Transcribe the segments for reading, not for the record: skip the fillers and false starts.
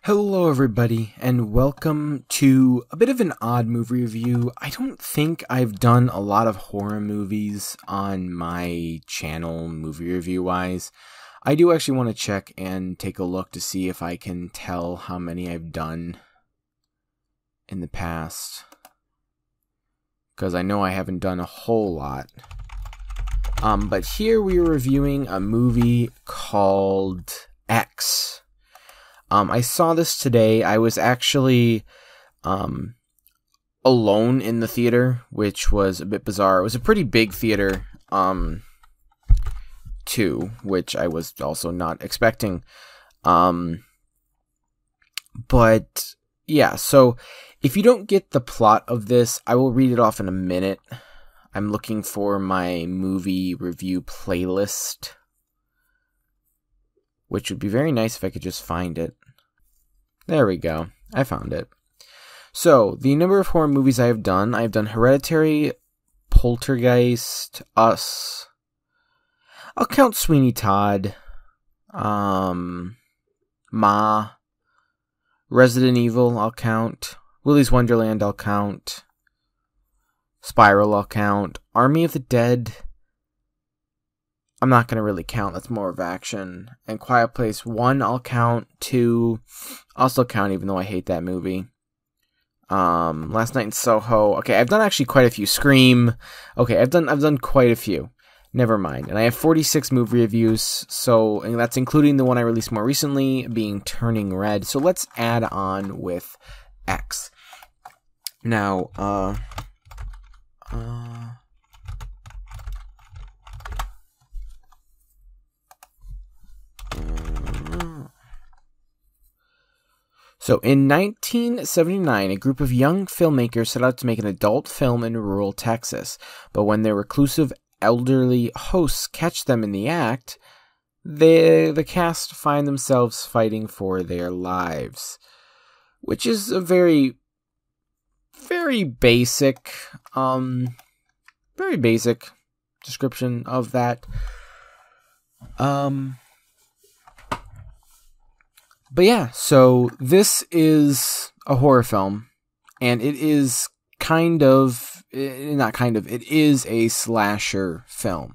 Hello everybody, and welcome to a bit of an odd movie review. I don't think I've done a lot of horror movies on my channel, movie review-wise. I do actually want to check and take a look to see if I can tell how many I've done in the past, because I know I haven't done a whole lot. But here we are reviewing a movie called X. I saw this today. I was actually alone in the theater, which was a bit bizarre. It was a pretty big theater, too, which I was also not expecting. But yeah, so if you don't get the plot of this, I will read it off in a minute. I'm looking for my movie review playlist, which would be very nice if I could just find it. There we go. I found it. So, the number of horror movies I've done Hereditary, Poltergeist, Us. I'll count Sweeney Todd, Ma, Resident Evil, I'll count. Willy's Wonderland, I'll count. Spiral, I'll count. Army of the Dead, I'm not going to really count. That's more of action. And Quiet Place 1, I'll count. 2, I'll still count even though I hate that movie. Last Night in Soho. Okay, I've done actually quite a few. Scream. Okay, I've done quite a few. Never mind. And I have 46 movie reviews, so and that's including the one I released more recently, being Turning Red. So let's add on with X. Now, So, in 1979, a group of young filmmakers set out to make an adult film in rural Texas. But when their reclusive elderly hosts catch them in the act, the cast find themselves fighting for their lives. Which is a very, very basic description of that. But yeah, so this is a horror film, and it is it is a slasher film,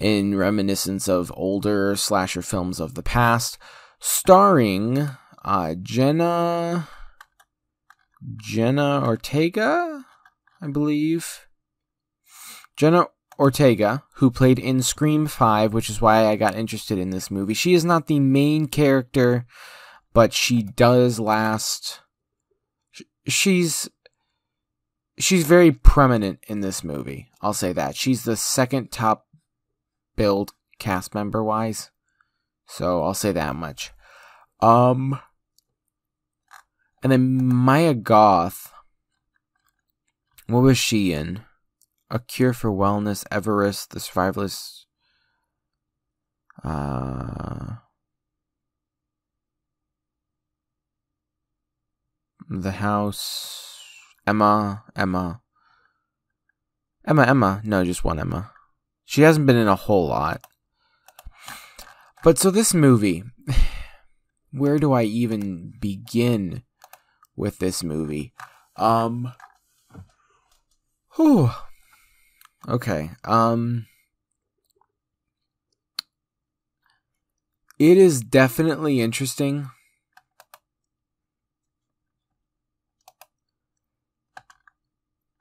in reminiscence of older slasher films of the past, starring Jenna Ortega, I believe. Jenna Ortega, who played in Scream 5, which is why I got interested in this movie. She is not the main character, but she does last. She's very prominent in this movie. I'll say that. She's the second top billed cast member wise. So I'll say that much. And then Maya Goth. What was she in? A Cure for Wellness, Everest, The Survivalist. The House. Emma. No, just one Emma. She hasn't been in a whole lot. But so this movie, where do I even begin with this movie? Okay, it is definitely interesting.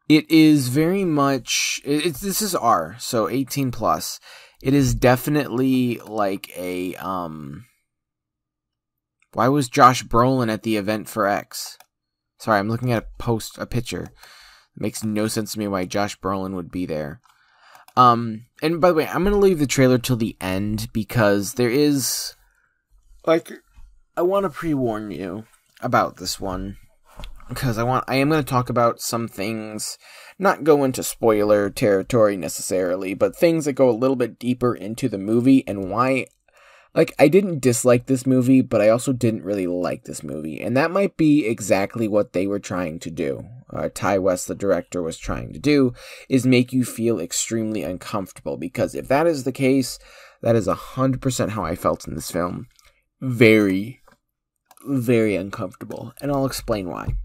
It is very much, this is R, so 18 plus. It is definitely like a, why was Josh Brolin at the event for X? Sorry, I'm looking at a picture. It makes no sense to me why Josh Brolin would be there. And by the way, I'm going to leave the trailer till the end because there is, like, I want to pre-warn you about this one. Because I am going to talk about some things, not go into spoiler territory necessarily, but things that go a little bit deeper into the movie and why, like, I didn't dislike this movie, but I also didn't really like this movie. And that might be exactly what they were trying to do. Ty West, the director, was trying to do, is make you feel extremely uncomfortable. Because if that is the case, that is 100% how I felt in this film. Very, very uncomfortable, and I'll explain why.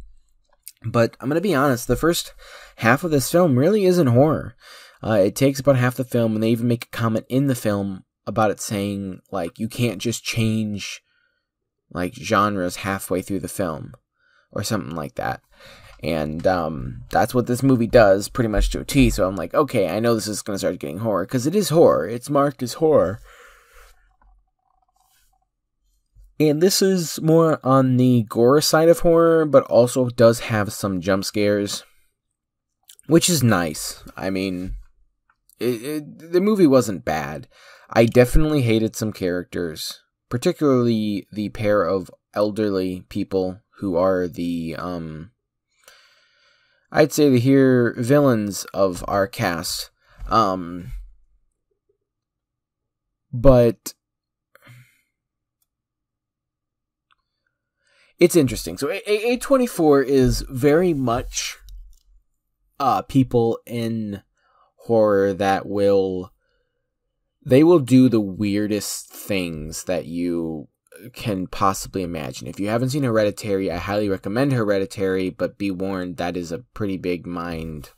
But I'm going to be honest, the first half of this film really isn't horror. It takes about half the film, and they even make a comment in the film about it saying, like, you can't just change, like, genres halfway through the film, or something like that. And that's what this movie does, pretty much to a T, so I'm like, okay, I know this is going to start getting horror, because it is horror. It's marked as horror. And this is more on the gore side of horror, but also does have some jump scares, which is nice. I mean, the movie wasn't bad. I definitely hated some characters, particularly the pair of elderly people who are the, I'd say the villains of our cast. But it's interesting. So A24 is very much people in horror that will do the weirdest things that you can possibly imagine. If you haven't seen Hereditary, I highly recommend Hereditary, but be warned, that is a pretty big mind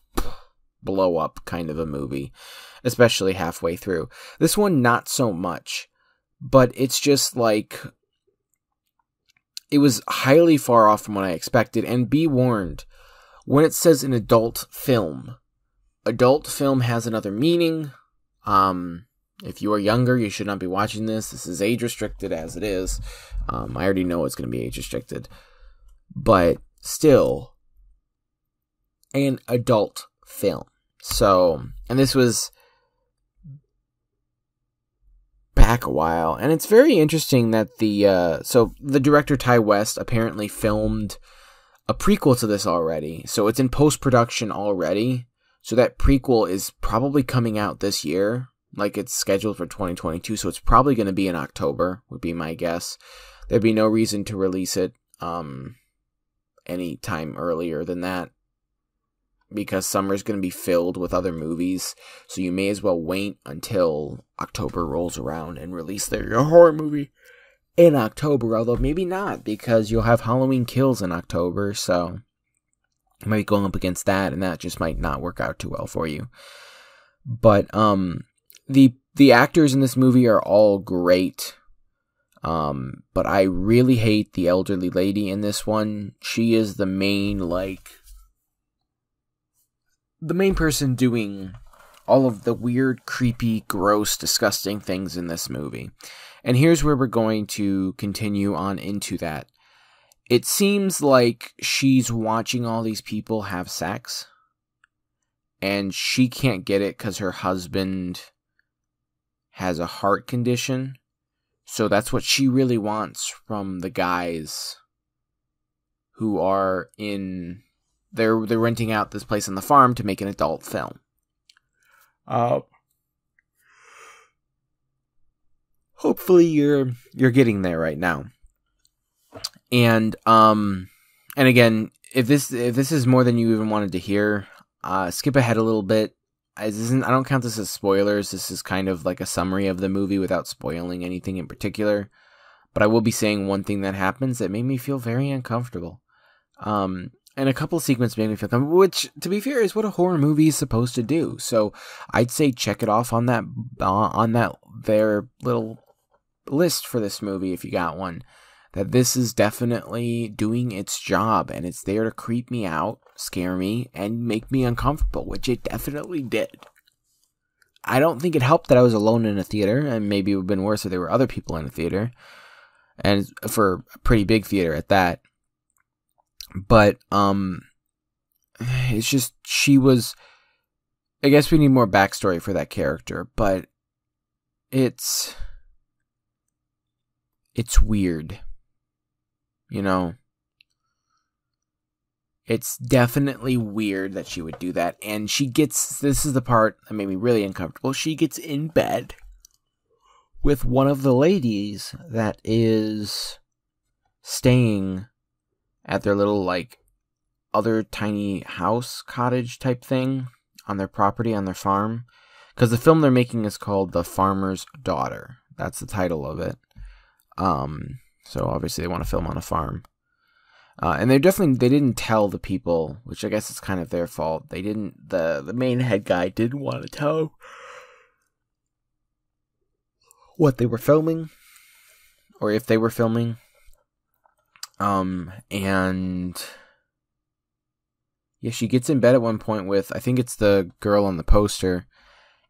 blow up kind of a movie, especially halfway through. This one, not so much, but it's just like, it was highly far off from what I expected. And be warned, when it says an adult film has another meaning. If you are younger, you should not be watching this. This is age restricted as it is. I already know it's going to be age restricted. But still, an adult film. So, and this was back a while. And it's very interesting that the director Ty West apparently filmed a prequel to this already. So it's in post-production already. So that prequel is probably coming out this year. Like, it's scheduled for 2022, so it's probably going to be in October, would be my guess. There'd be no reason to release it any time earlier than that, because summer's going to be filled with other movies, so you may as well wait until October rolls around and release your horror movie in October, although maybe not, because you'll have Halloween Kills in October, so you might be going up against that, and that just might not work out too well for you. But, the actors in this movie are all great, but I really hate the elderly lady in this one. She is the main person doing all of the weird, creepy, gross, disgusting things in this movie. And here's where we're going to continue on into that. It seems like she's watching all these people have sex, and she can't get it because her husband has a heart condition, so that's what she really wants from the guys who are they're renting out this place on the farm to make an adult film. Hopefully you're getting there right now. And again, if this is more than you even wanted to hear, skip ahead a little bit. I don't count this as spoilers. This is kind of like a summary of the movie without spoiling anything in particular. But I will be saying one thing that happens that made me feel very uncomfortable. And a couple of sequences made me feel comfortable, which, to be fair, is what a horror movie is supposed to do. So I'd say check it off on that their little list for this movie if you got one. That this is definitely doing its job, and it's there to creep me out, scare me, and make me uncomfortable, which it definitely did. I don't think it helped that I was alone in a theater, and maybe it would have been worse if there were other people in a theater, and for a pretty big theater at that. But, it's just, she was, I guess we need more backstory for that character, but it's weird. You know, it's definitely weird that she would do that. And this is the part that made me really uncomfortable. She gets in bed with one of the ladies that is staying at their little, other tiny house, cottage type thing on their property, on their farm. Because the film they're making is called The Farmer's Daughter. That's the title of it. So obviously they want to film on a farm. And they didn't tell the people, which I guess is kind of their fault. They didn't, the main head guy didn't want to tell what they were filming, or if they were filming. And yeah, she gets in bed at one point with, I think it's the girl on the poster,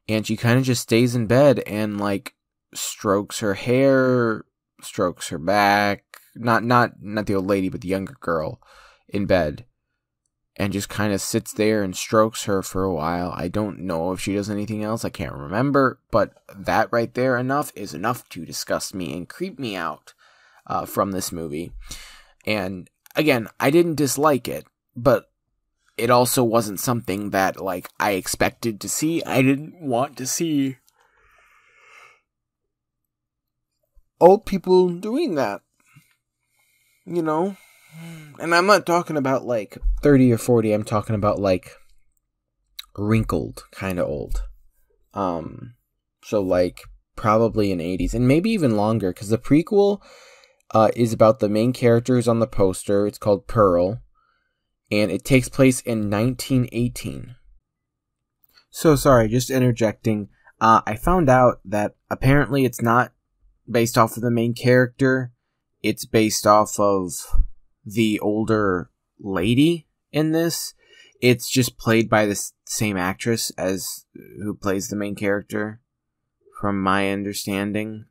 and she kind of just stays in bed and like strokes her hair, strokes her back, not the old lady, but the younger girl in bed, and just kind of sits there and strokes her for a while. I don't know if she does anything else. I can't remember, but that right there is enough to disgust me and creep me out from this movie. And again, I didn't dislike it, but it also wasn't something that like I expected to see. I didn't want to see old people doing that, you know? And I'm not talking about like 30 or 40. I'm talking about like wrinkled kind of old. So like probably in 80s and maybe even longer, because the prequel is about the main characters on the poster. It's called Pearl, and it takes place in 1918. So sorry, just interjecting. I found out that apparently it's not based off of the main character. It's based off of the older lady in this. It's just played by the same actress as who plays the main character, from my understanding.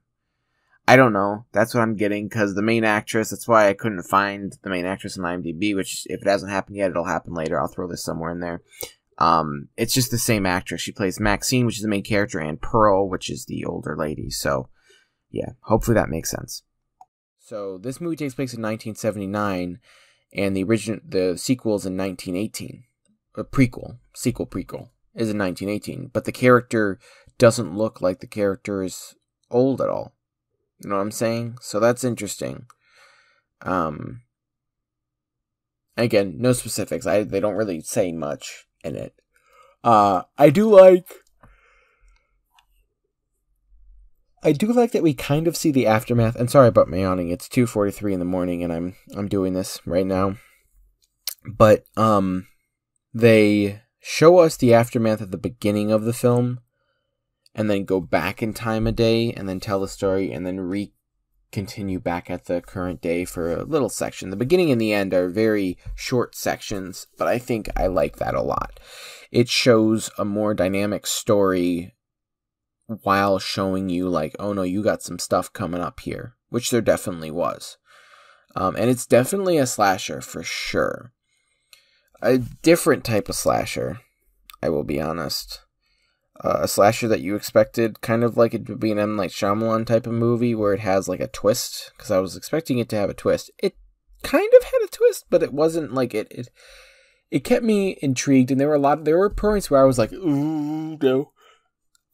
I don't know. That's what I'm getting, because the main actress, that's why I couldn't find the main actress on IMDb, which if it hasn't happened yet, it'll happen later. I'll throw this somewhere in there. It's just the same actress. She plays Maxine, which is the main character, and Pearl, which is the older lady. So, yeah, hopefully that makes sense. So, this movie takes place in 1979, and the sequel is in 1918. A sequel prequel, is in 1918. But the character doesn't look like the character is old at all. You know what I'm saying? So that's interesting. Again, no specifics. They don't really say much in it. I do like that we kind of see the aftermath. And sorry about my yawning. It's 2:43 in the morning, and I'm doing this right now. But they show us the aftermath at the beginning of the film, and then go back in time a day, and then tell the story, and then continue back at the current day for a little section. The beginning and the end are very short sections, but I think I like that a lot. It shows a more dynamic story while showing you like, oh no, you got some stuff coming up here, which there definitely was. And it's definitely a slasher for sure. A different type of slasher, I will be honest. A slasher that you expected, kind of like it would be an M. Night Shyamalan type of movie where it has like a twist, because I was expecting it to have a twist. It kind of had a twist, but it wasn't like it kept me intrigued, and there were points where I was like, ooh, no.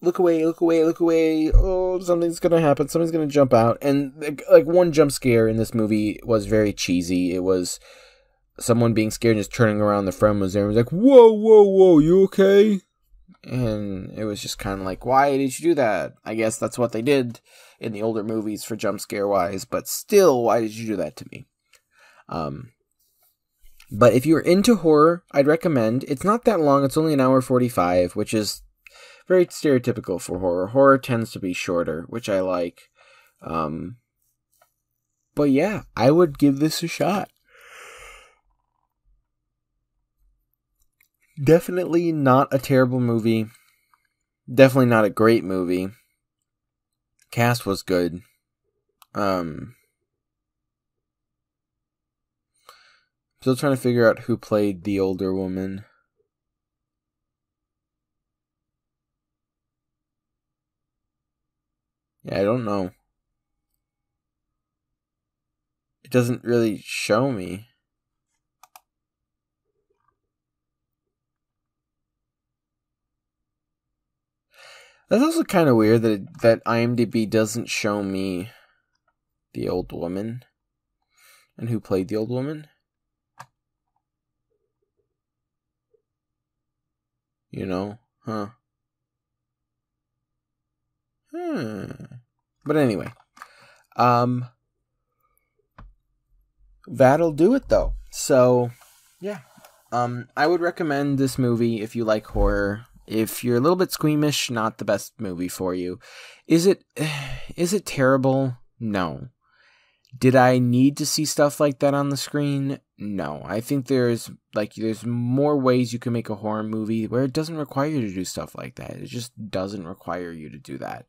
Look away, look away, look away. Oh, something's gonna happen. Something's gonna jump out. And like one jump scare in this movie was very cheesy. It was someone being scared and just turning around. The friend was there and was like, whoa, whoa, whoa, you okay? And it was just kind of like, why did you do that? I guess that's what they did in the older movies for jump scare wise, but still, why did you do that to me? But if you're into horror, I'd recommend. It's not that long. It's only 1:45, which is very stereotypical for horror. Horror tends to be shorter, which I like. But yeah, I would give this a shot. Definitely not a terrible movie. Definitely not a great movie. Cast was good. Still trying to figure out who played the older woman. Yeah, I don't know. It doesn't really show me. That's also kind of weird that IMDb doesn't show me the old woman and who played the old woman. You know? Huh. But anyway. that'll do it, though. So, yeah. I would recommend this movie if you like horror. If you're a little bit squeamish, not the best movie for you. Is it terrible? No. Did I need to see stuff like that on the screen? No. I think there's more ways you can make a horror movie where it doesn't require you to do stuff like that. It just doesn't require you to do that.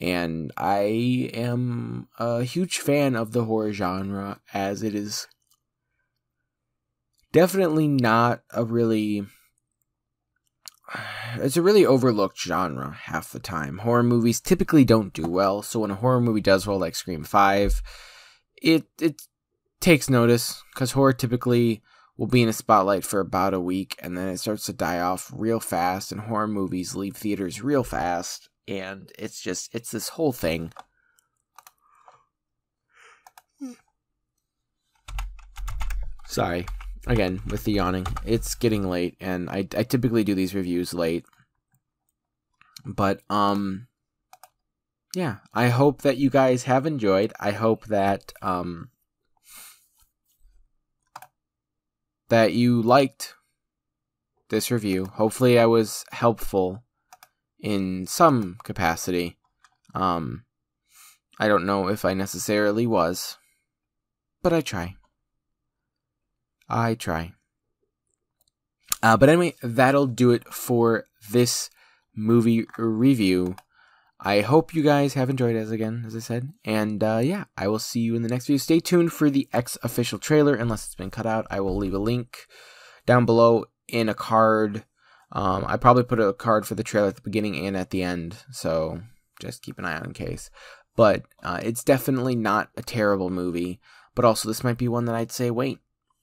And I am a huge fan of the horror genre, as it is definitely not it's a really overlooked genre half the time. Horror movies typically don't do well, so when a horror movie does well, like Scream 5, it takes notice, because horror typically will be in a spotlight for about a week, and then it starts to die off real fast, and horror movies leave theaters real fast, and it's this whole thing. Sorry. Again, with the yawning, it's getting late, and I typically do these reviews late. But, yeah, I hope that you guys have enjoyed. I hope that, that you liked this review. Hopefully I was helpful in some capacity. I don't know if I necessarily was, but I try. But anyway, that'll do it for this movie review. I hope you guys have enjoyed it, as I said. And yeah, I will see you in the next video. Stay tuned for the X official trailer, unless it's been cut out. I will leave a link down below in a card. I probably put a card for the trailer at the beginning and at the end, so just keep an eye out in case. But it's definitely not a terrible movie. But also, this might be one that I'd say,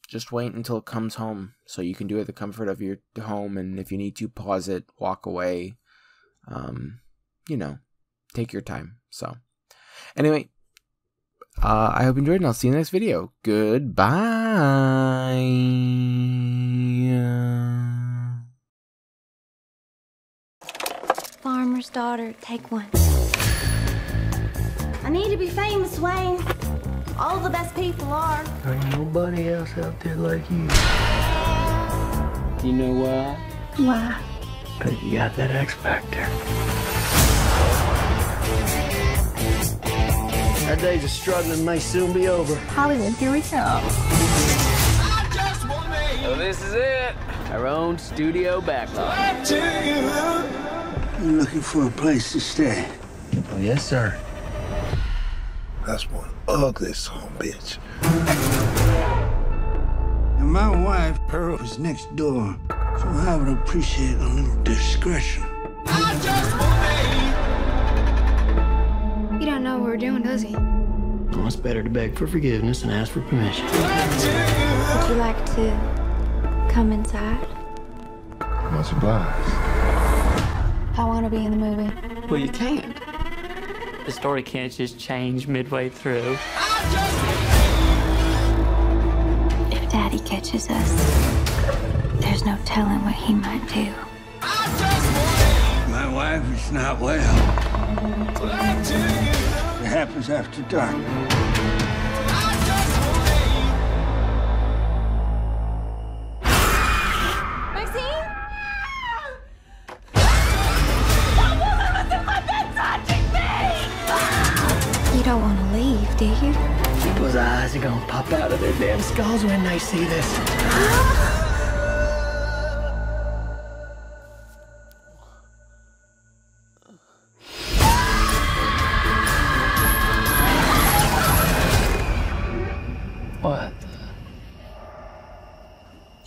just wait until it comes home, so you can do it at the comfort of your home, and if you need to, pause it, walk away, take your time. So, anyway, I hope you enjoyed, and I'll see you in the next video. Goodbye. Farmer's daughter, take one. I need to be famous, Wayne. All the best people are. There ain't nobody else out there like you. You know why? Why? Because you got that X Factor. Our days of struggling may soon be over. Hollywood, here we go. So this is it. Our own studio backlot. You're looking for a place to stay. Oh, yes, sir. That's one ugly son of a bitch. And my wife, Pearl, is next door, so I would appreciate a little discretion. He don't know what we're doing, does he? Well, it's better to beg for forgiveness and ask for permission. Would you like to come inside? Much obliged. I want to be in the movie. Well, you can't. The story can't just change midway through. If Daddy catches us, there's no telling what he might do. My wife is not well. It happens after dark. You don't want to leave, do you? People's eyes are gonna pop out of their damn skulls when they see this. What?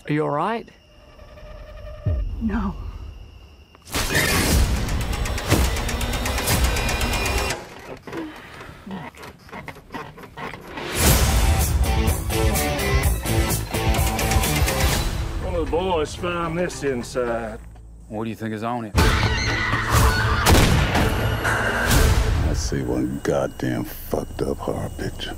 Are you all right? No. One of the boys found this inside. What do you think is on it? I see one goddamn fucked up horror picture.